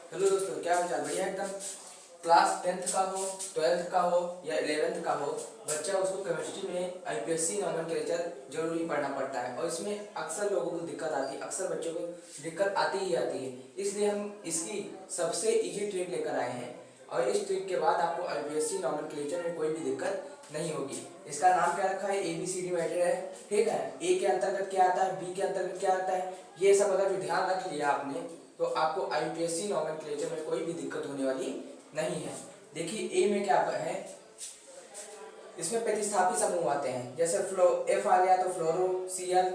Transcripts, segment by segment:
Hello दोस्तों, क्या हाल चाल? बढ़िया एकदम। क्लास 10th का हो, 12th का हो या 11th का हो, बच्चा उसको केमिस्ट्री में आईपीएससी नोमेनक्लेचर जरूरी पढ़ना पड़ता है और इसमें अक्सर लोगों को दिक्कत आती है, अक्सर बच्चों को दिक्कत आती ही आती है। इसलिए हम इसकी सबसे इजी ट्रिक लेकर आए हैं और इस ट्रिक के बाद आपको आईपीएससी नोमेनक्लेचर में कोई भी दिक्कत नहीं होगी। इसका नाम क्या रखा है? ABCD मैटर है, ठीक है। ए के अंतर्गत क्या आता है, बी के अंतर्गत क्या आता है, ये सब अगर जो ध्यान रख लिया आपने तो आपको आईपीएससी नोमेनक्लेचर में कोई भी दिक्कत होने वाली नहीं है। देखिए ए में क्या है, इसमें प्रतिस्थापी समूह आते हैं। जैसे एफ आ गया तो फ्लोरो, Cl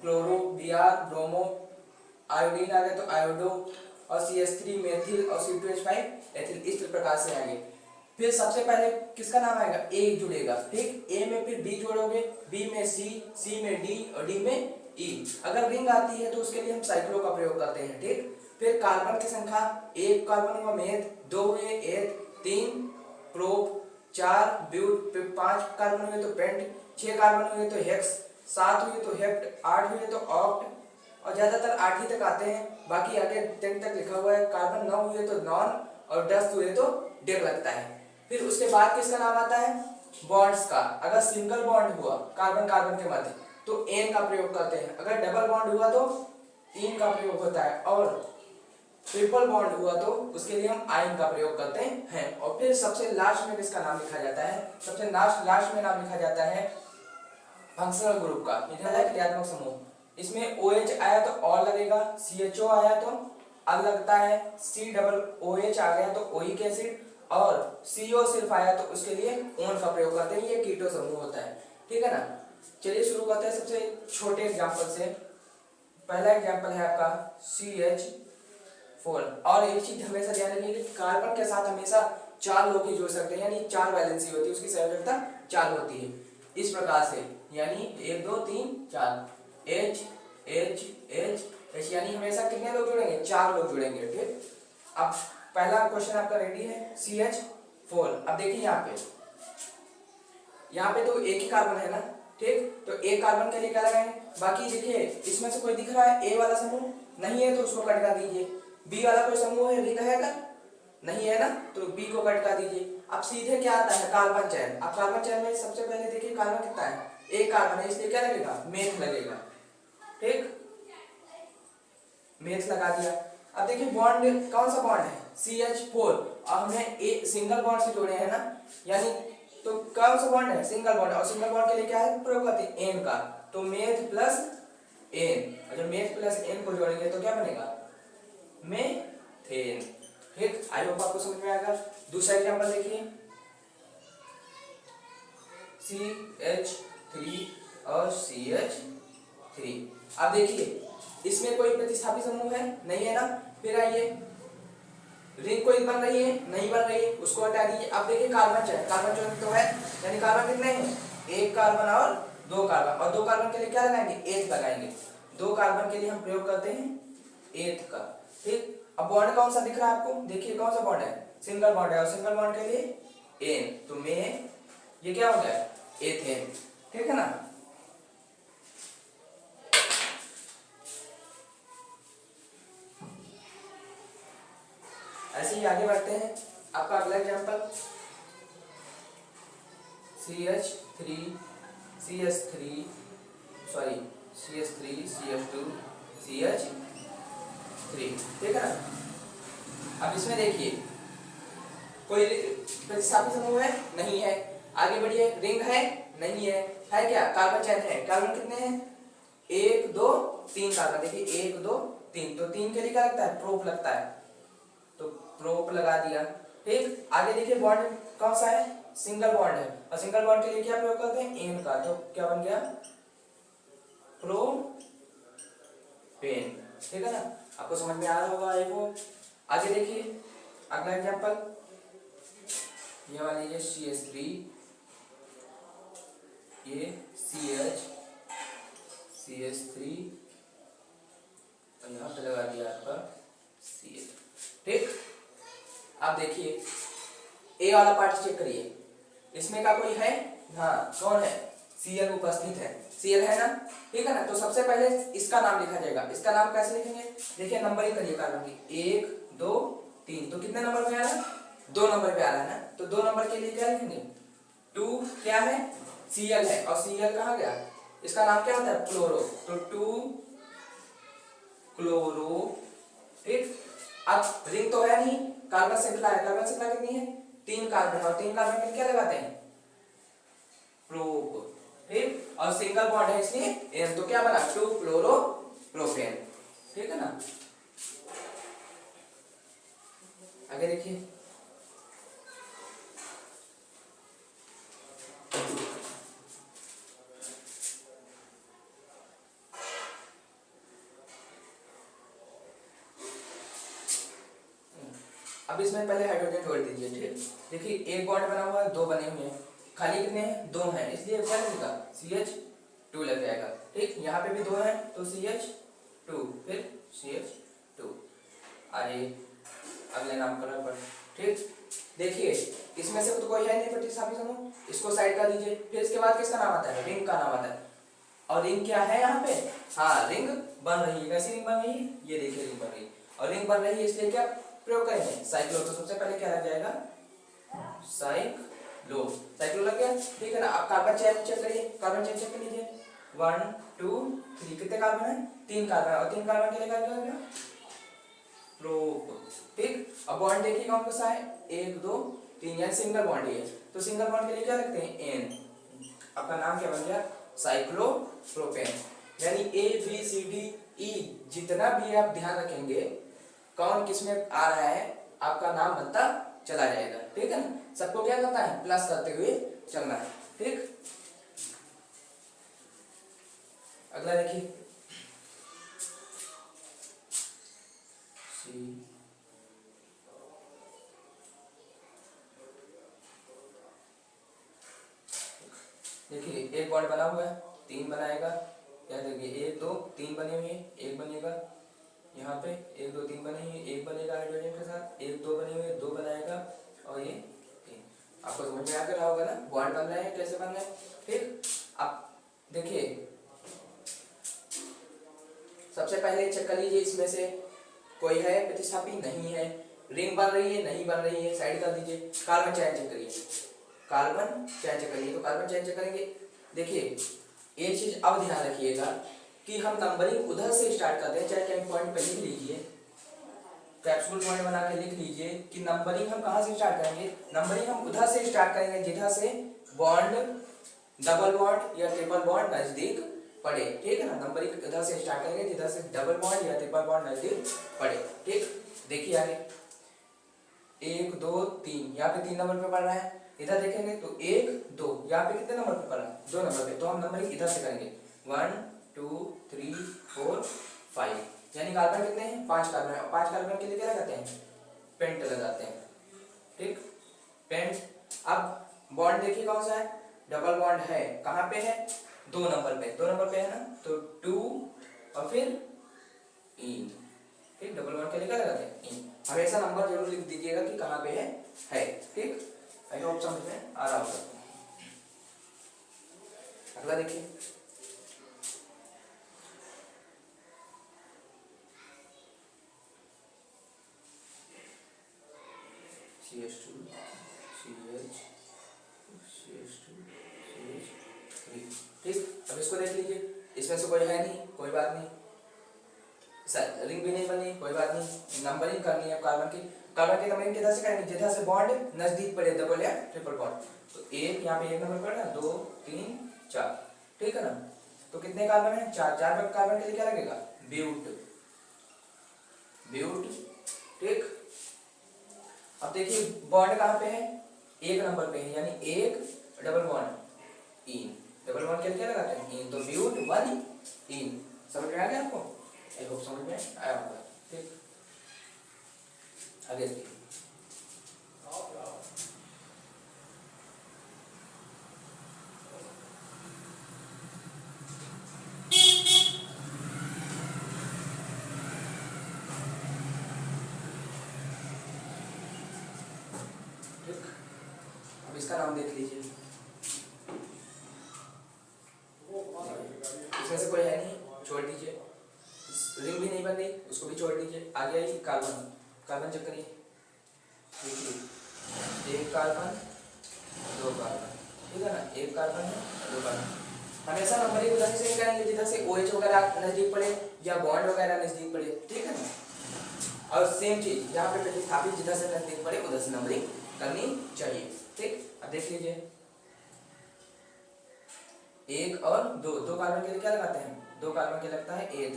chloro, Br bromo, iodine आ गया तो आयोडो और CH3 मेथिल और C2H5 एथिल। इस प्रकार से आएंगे। फिर सबसे पहले किसका नाम आएगा? ए जुड़ेगा, ठीक। ए में फिर बी जोड़ोगे, बी में सी में डी और डी में ई। अगर रिंग आती है तो उसके लिए हम साइक्लो का प्रयोग करते हैं, ठीक। फिर कार्बन की संख्या, एक कार्बन हुआ मेथ, दो हुए एथ, तीन प्रोप, चार ब्यूट, फिर 5 कार्बन हुए तो पेंट, 6 कार्बन हुए तो हेक्स, 7 हुए तो हेप्ट, 8 हुए तो ऑक्ट और ज्यादातर 8 ही तक आते हैं। बाकी आगे 10 तक लिखा हुआ है। कार्बन 9 हुए तो नॉन और 10 हुए तो डेक लगता है। फिर उसके बाद किसका नाम आता है? बॉन्ड्स का। अगर सिंगल बॉन्ड हुआ कार्बन कार्बन के मध्य तो एन का प्रयोग करते हैं। अगर डबल बॉन्ड हुआ तो इन का प्रयोग होता है और ट्रिपल बॉन्ड हुआ तो उसके लिए हम आयन का प्रयोग करते हैं। और फिर सबसे लास्ट में किसका नाम लिखा जाता है? सबसे लास्ट में नाम लिखा जाता है फंक्शनल ग्रुप का, क्रियात्मक समूह। इसमें OH आया तो और लगेगा, CHO आया तो अल लगता है, COOH आ गया तो ओइक एसिड और CO सिर्फ आया तो उसके लिए ओन का प्रयोग करते हैं। ये कीटो समूह होता है, ठीक है ना। चलिए शुरू करते हैं सबसे छोटे एग्जांपल से। पहला एग्जांपल है आपका CH4। और एक चीज हमेशा ध्यान रखिए कि कार्बन के साथ हमेशा 4 लोग ही जोड़ सकते हैं, यानी 4 वैलेंसी होती है, उसकी संयोजकता 4 होती है। इस प्रकार से यानी 1 2 3 4 H H H H, यानी हमेशा कितने लोग जुड़ेंगे? 4 लोग जुड़ेंगे, ठीक। अब पहला क्वेश्चन आपका रेडी है, CH4। अब देखिए यहाँ पे तो एक ही कार्बन है ना, ठीक। तो एक कार्बन के लिए क्या लगाएंगे? बाकी देखिए इसमें से कोई दिख रहा है ए वाला समूह? नहीं है तो उसको कट कर दीजिए। बी वाला कोई समूह है, रिंग है क्या? नहीं है ना, तो बी को कट कर दीजिए। अब सीधे क्या आता है? कार्बन चैन। अब कार्बन चैन में सबसे पहले देखिए कार्बन कितना है? एक कार्बन है, इसलिए क्या लगेगा? मेथ लगेगा, ठीक। मेथ लगा दिया। अब देखिए बॉन्ड कौन सा बॉन्ड है? CH4। अब हमने ए सिंगल बॉन्ड से जोड़े हैं ना, यानी तो कौन सा बॉन्ड है? Single bond. और सिंगल बॉन्ड के लिए क्या है प्रयोग करते हैं? एन का। तो मेथ प्लस एन, और जब मेथ प्लस एन को जोड़ेंगे तो क्या बनेगा? मेथेन, ठीक। आई होप आपको समझ में आएगा। दूसरा एग्जांपल देखिए, CH3 और CH3। अब देखिए इसमें कोई प्रतिस्थापी समूह है? नहीं है ना। फिर आइए, रिंग कोई बन रही है? नहीं बन रही है, उसको हटा दीजिए। अब देखिए कार्बन चैन, कार्बन चैन तो है, यानी कार्बन कितने हैं? एक कार्बन और दो कार्बन। और दो कार्बन के लिए क्या लगाएंगे? एथ लगाएंगे। दो कार्बन के लिए हम प्रयोग करते हैं एथ का, ठीक। अब बॉन्ड कौन सा दिख रहा है आपको? देखिए कौन सा बॉन्ड है? सिंगल बॉन्ड है, और सिंगल बॉन्ड के लिए एन, तो में ये क्या हो गया? एथेन, ठीक है ना। ऐसे ही आगे बढ़ते हैं। आपका अगला example CH3 CH3 sorry CH3 CH2 CH3, ठीक है ना। अब इसमें देखिए कोई प्रतिस्थापी समूह है? नहीं है। आगे बढ़िए, रिंग है? नहीं है। है क्या? कार्बन चैन है। कार्बन कितने हैं? 1 2 3 कार्बन। देखिए 1 2 3, तो 3 के लिए क्या लगता है? प्रोप लगता है, तो प्रोप लगा दिया, ठीक। आगे देखिए बॉन्ड कौन सा है? सिंगल बॉन्ड है, और सिंगल बॉन्ड के लिए क्या प्रयोग करते हैं? एन का, तो क्या बन गया? प्रोपेन, ठीक है ना। आपको समझ में आ रहा होगा ये वो। आगे देखिए अगला एग्जांपल, ये वाला लीजिए CH3, ये CH3 और यहाँ पे लगा दिया आपका CH, ठीक। आप देखिए ए वाला पार्ट चेक करिए, इसमें का कोई है? हाँ, कौन है? Cl उपस्थित है, Cl है ना, ठीक है ना। तो सबसे पहले इसका नाम लिखा जाएगा। इसका नाम कैसे लिखेंगे? देखिए नंबरिंग करिए कार्बन की, 1 2 कितने नंबर पे आ रहा है, 2 नंबर पे आ रहा है ना, तो 2 नंबर के लिए क्या लिखेंगे, 2 क्या है, Cl है, और Cl कहाँ गया, इसका नाम क्या होता है, क्लोरो, तो 2 क्लोरो, ठीक। अब रिंग तो है नहीं, कार्बन श्रृंखला है, कार्बन श्रृंखला कितनी है, 3 कार्बन, और 3 कार्बन के लिए क्या लगाते हैं, प्रोप, ठीक। और सिंगल बॉन्ड है इसलिए N, तो क्या बना, 2 क्लोरो प्रोपेन, ठीक है ना। आगे देखिए, अब इसमें पहले हाइड्रोजन जोड़ दीजिए, ठीक। देखिए एक बॉन्ड बना हुआ है, 2 बने हुए हैं, खाली कितने हैं, 2 हैं, इसलिए क्या लगेगा, CH2 लग जाएगा, ठीक। यहाँ पे भी 2 हैं तो CH2, फिर CH2, अरे अगले नामकरण पर, ठीक। देखिए इसमें से तो कोई है नहीं प्रतिस्थापी समूह, इसको साइड कर दीजिए, फिर इसके बाद किसका नाम आता है, रिंग का नाम आता है, और रिंग क्या है यहाँ पे, हाँ रिंग बन रही है, कैसी रिंग बन रही है, ये देखिए रिंग बन रही है, और रिंग बन रही है इसलिए क्या प्रयोग करेंगे, साइक्लो, तो सबसे पहले क्या लग जाएगा, साइक्लो, साइक्लो लग गया, ठीक है ना। अब कार्बन चेन चेक करिए, कार्बन चेन चेक कर लीजिए, 1 2 3, कितने कार्बन है, 3 कार्बन, और 3 कार्बन के लिए क्या लगेगा, प्रोप, ठीक। अब बॉन्ड देखिए कौन सा है, 1 2 3, यानी सिंगल बॉन्ड है, तो सिंगल बॉन्ड के लिए क्या लगते हैं, N, आपका नाम क्या बन गया, साइक्लोप्रोपेन, यानी ABCDE जितना भी आप ध्यान रखेंगे कौन किसमें आ रहा है, आपका नाम बनता चला जाएगा, ठीक है ना। सबको क्या करना है, प्लस करते हुए चलना है, ठीक। अगला देखिए, देखिए एक बॉन्ड बना हुआ है, 3 बनाएगा, क्या देखिए 1 2 3 बने हुए हैं, 1 बनेगा यहाँ पे, 1 2 3 बने हुए, 1 बनेगा हाइड्रोजन के साथ, 1 2 बने हुए, 2 बनाएगा, और ये 3, आपको समझ में आ रहा होगा ना, बॉन्ड बन रहे हैं कैसे बन रहे हैं, ठीक। अब देखिए सबसे पहले चेक कर लीजिए इसमें से कोई है प्रतिस्थापी, नहीं है, रिंग बन रही है, नहीं बन रही है, साइड कर दीजिए, कार्बन चेन चेक करिए, कार्बन चेन चेक करिए, तो कार्बन चेन चेक करेंगे, देखिए एक चीज अब ध्यान रखिएगा कि हम नंबरिंग उधर से स्टार्ट करते हैं, चाहे कहीं पॉइंट पे लिख लीजिए, कैप्सूल पॉइंट बना के लिख लीजिए कि नंबरिंग हम कहाँ से स्टार्ट करेंगे, नंबरिंग हम उधर से स्टार्ट करेंगे जिधर से बॉन्ड, डबल बॉन्ड या ट्रिपल बॉन्ड नजदीक पड़े, ठीक है ना। नंबरिंग उधर से स्टार्ट करेंगे जिधर से डबल बॉन्ड या ट्रिपल बॉन्ड नजदीक पड़े, ठीक। देखिए आगे 1 2 3, यहाँ पे 3 नंबर पे पड़ रहा है, इधर देखेंगे तो 1 2, यहाँ पे कितने नंबर पे पड़ रहा है, 2 नंबर पे, तो हम नंबरिंग इधर से करेंगे, 1 2 3 4 5, यानी कार्बन कितने हैं, 5 कार्बन है, 5 कार्बन के लिए क्या लगाते हैं, पेंट लगाते हैं, ठीक, पेंट। अब बॉन्ड देखिए कौन सा है, डबल बॉन्ड है, कहाँ पे है, 2 नंबर पे, 2 नंबर पे है ना, तो 2 और फिर इन, ठीक, डबल बॉन्ड के लिए क्या लगाते हैं, इन, हमेशा नंबर जरूर लिख दीजिएगा कि कहाँ पे है, ठीक। आई होप समझ में आ रहा होगा। अगला देखिए, CH2 CH CH2 CH3, ठीक। अब इसको देख लीजिए, इसमें से कोई है नहीं, कोई बात नहीं, रिंग भी नहीं बनी, कोई बात नहीं, नंबरिंग करनी है कार्बन की, कार्बन की नंबरिंग किधर से करेंगे, जिधर से बॉन्ड नजदीक पड़े, डबल या ट्रिपल बॉन्ड, तो एक यहाँ पे 1 नंबर पड़ रहा है, 2 3 4, ठीक है ना। तो कितने कार्बन है, 4, 4 कार्बन के लिए क्या लगेगा, ब्यूट, ब्यूट, ठीक। अब देखिए बॉन्ड कहाँ पे है, 1 नंबर पे है, यानी 1 double bond in, double bond के लिए क्या लगाते हैं, इन, तो ब्यूट 1 इन, समझ में आ गया आपको, आई होप समझ में आया होगा, ठीक। आगे देखिए, ठीक। अब इसका नाम देख लीजिए, इसमें से कोई है नहीं, छोड़ दीजिए, रिंग भी नहीं बन रही, उसको भी छोड़ दीजिए, आगे आई कार्बन, कार्बन चेक करिए, देखिए एक कार्बन दो कार्बन, ठीक है ना, एक कार्बन है दो कार्बन। हमेशा नंबरिंग उधर से करेंगे जिधर से OH वगैरह नजदीक पड़े या बॉन्ड वगैरह नजदीक पड़े, ठीक है ना। और सेम चीज यहाँ पे प्रतिस्थापित जिधर से नजदीक पड़े उधर से नंबरिंग करनी चाहिए, ठीक। अब देख लीजिए एक और दो, दो कार्बन के लिए क्या लगाते हैं, दो कार्बन के लगता है एथ,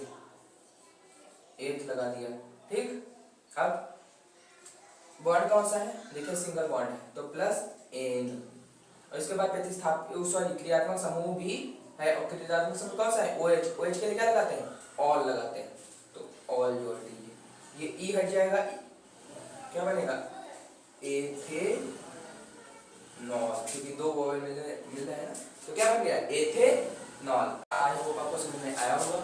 एथ लगा दिया, ठीक। अब बॉन्ड कौन सा है, देखिए सिंगल बॉन्ड है तो प्लस एन, और इसके बाद प्रतिस्थापित सॉरी क्रियात्मक समूह भी है, और क्रियात्मक समूह कौन सा है OH, OH के लिए क्या लगाते हैं ऑल लगाते हैं, तो ऑल जोड़ दीजिए, ये ई हट जाएगा, क्या बनेगा एथेनॉल, क्योंकि दो वोवेल मिल रहे हैं ना, तो क्या बन गया एथेनॉल। आई होप आपको समझ में आया होगा।